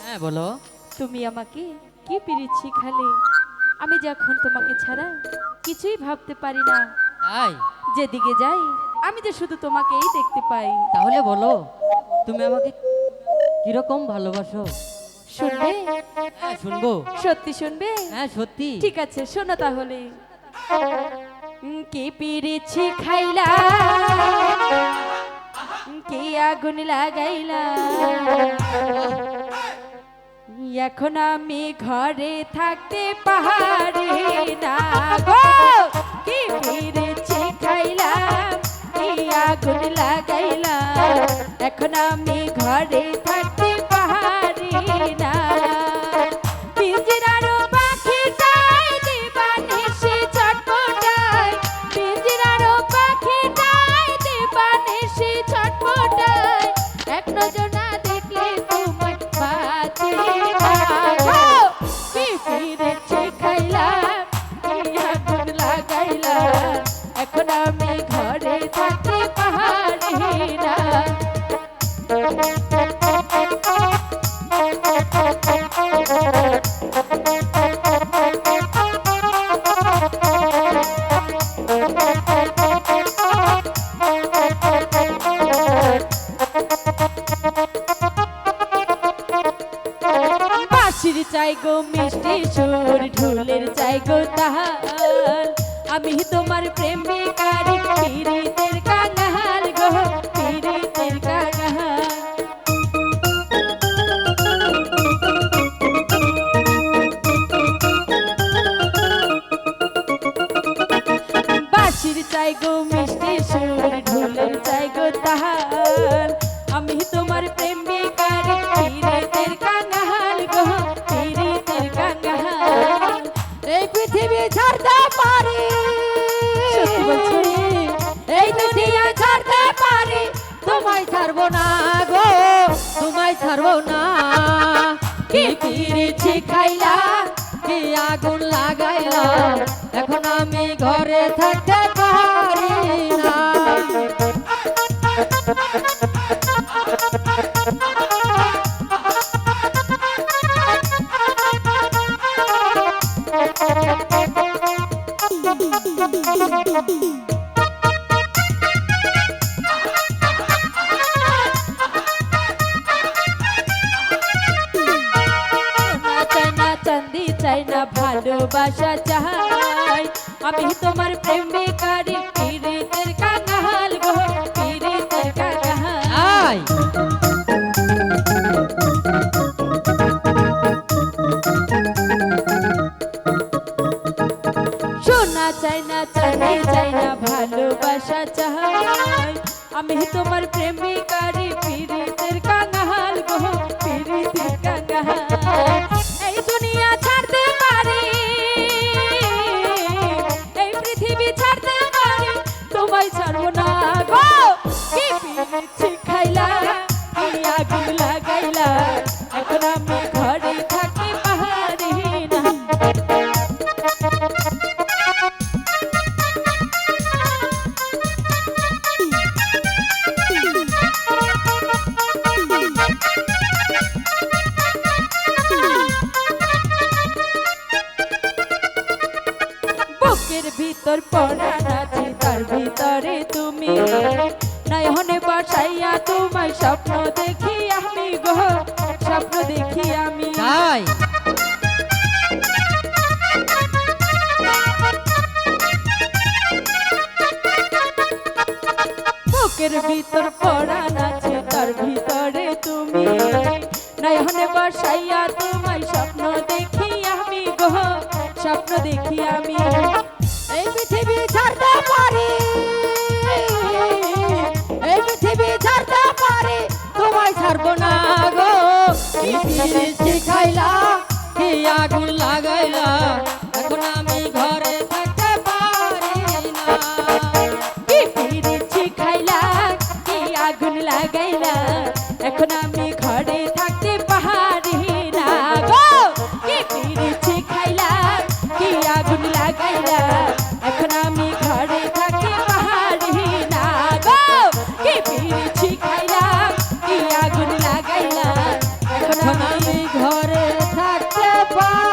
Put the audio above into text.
হ্যাঁ বলো। তুমি আমাকে কি পেরেছি খালে, আমি যখন তোমাকে ছাড়া কিছুই ভাবতে পারি না। তাই? যেদিকে যাই আমি যে শুধু তোমাকেই দেখতে পাই। তাহলে বলো তুমি আমাকে কিরকম ভালোবাসো? শুনবে? হ্যাঁ শুনবো। সত্যি শুনবে? হ্যাঁ সত্যি। ঠিক আছে শোনো তাহলে। কি পেরেছি খাইলা, কি আগুন লাগাইলা, এখন আমি ঘরে থাকতে পারি না গো। কি পেরেছি খাইলাম, কি আগুন লাগাইলাম, এখন আমি ঘরে থাকতে পারি না। পিঞ্জিরারও পাখিটাই দিবানিশি ছটফটায়, পিঞ্জিরারও পাখিটাই দিবানিশি ছটফটায়, এক নজর না দেখলে তোমায় বাঁচি না গো। কি পেরেছি খাইলাম, কি আগুন লাগাইলাম, এখন আমি ঘরে থাকতে পারি না। বাঁশির চাই গো মিষ্টি সুর, ঢোলের চাই গো তাল, আমি তোমার প্রেমিকারি পীড়িতের কাঙাল গো, পীড়িতের কাঙাল। বাঁশির চাই গো মিষ্টি সুর, ঢোলের চাই গো তাল, আমি তোমার প্রেমিকারি পীড়িতের কাঙাল গো, পীড়িতের কাঙাল। এই পৃথিবী ছাড়তে পারি, সত্যি বলছি, এই দুনিয়া ছাড়তে পারি, তোমায় ছাড়বো না গো, তোমায় ছাড়বো না। কি পিরিছি খাইলা, কি আগুন লাগাইলা, এখন আমি ঘরে থাকতে পারি না। সোনা চাই না চাঁদি চাই না ভালোবাসা চাই, আমি তোমার প্রেমিকারি পীড়িতের কাঙাল গো, পীড়িতের কাঙাল। আয় সোনা চাই না চাঁদি চাই না ভালোবাসা চাই, আমি তোমার প্রেমিকারি পীড়িতের কাঙাল গো, পীড়িতের কাঙাল। এই দুনিয়া ছাড়তে পারি, এই পৃথিবী ছাড়তে পারি, তোমায় ছাড়বো না গো। কি পেরেছি খাইলা, কি আগুন লাগাইলা, এখন আমি ঘরে থাকতে পারি না। বুকের ভিতর পরাণ আছে, তার ভিতরে তুমি, নয়নে বসাইয়া তোমায় স্বপ্ন দেখি আমি গো, স্বপ্ন দেখি আমি। তাই? বুকের ভিতর পরাণ আছে, তার ভিতরে তুমি, নয়নে বসাইয়া তোমায় স্বপ্ন দেখি আমি গো, স্বপ্ন দেখি আমি। এই পৃথিবী ছাড়তে পারি, এই পৃথিবী ছাড়তে পারি, তোমায় ছাড়বো না গো। কি পিরিছি খাইলা, কি আগুন লাগাইলা, এখন আমি ঘরে থাকতে পারি না। কি পেরেছি খাইলা, কি আগুন লাগাইলা, এখন আমি ঘরে থাকতে পারি না গো। কি পেরেছি খাইলা, কি আগুন লাগাইলা, এখন আমি ঘরে থাকতে পারি না গো। কি পেরেছি খাইলা, কি আগুন লাগাইলা, এখন আমি পার